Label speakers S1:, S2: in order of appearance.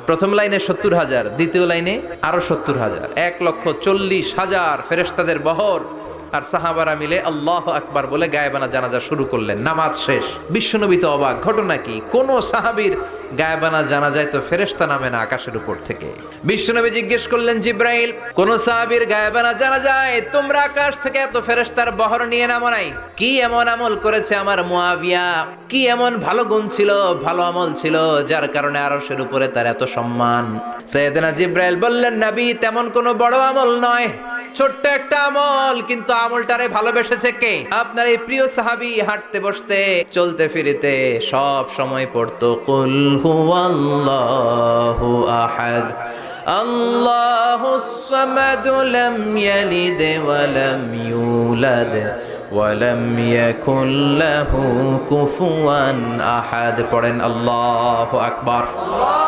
S1: প্রথম লাইনে 70,000, দ্বিতীয় লাইনে আরো 70,000, 1,40,000 ফেরেশতাদের বহর। আর সাহাবারা মিলে আল্লাহু আকবার বলে গায়েবানা জানাজা শুরু করলেন। নামাজ শেষ। বিশ্বনবী তো অবাক, ঘটনা কি? কোন সাহাবীর গায়েবানা জানাজায় তো ফেরেশতা নামে না আকাশের উপর থেকে। বিশ্বনবী জিজ্ঞেস করলেন, জিব্রাইল, কোন সাহাবীর গায়েবানা জানাজায় তোমরা আকাশ থেকে এত ফেরেশতার বহর নিয়ে নামো নাই? কি এমন আমল করেছে আমার মুয়াবিয়া? কি এমন ভালো গুণ ছিল, ভালো আমল ছিল, যার কারণে আরশের উপরে তার এত সম্মান? সাইয়েদনা জিব্রাইল বললেন, নবী, তেমন কোনো বড় আমল নয়, ছোট্ট একটা আমল, কিন্তু আমলটারে ভালোবেসেছে কে? আপনার এই প্রিয় সাহাবী হাঁটতে বসতে চলতে ফিরিতে সব সময় পড়তো কুল হুয়াল্লাহু আহাদ আল্লাহুস সামাদ লাম ইয়ালিদ ওয়া লাম ইউলাদ ওয়া লাম ইয়াকুল লাহু কুফুয়ান আহাদ। পড়েন আল্লাহু আকবার।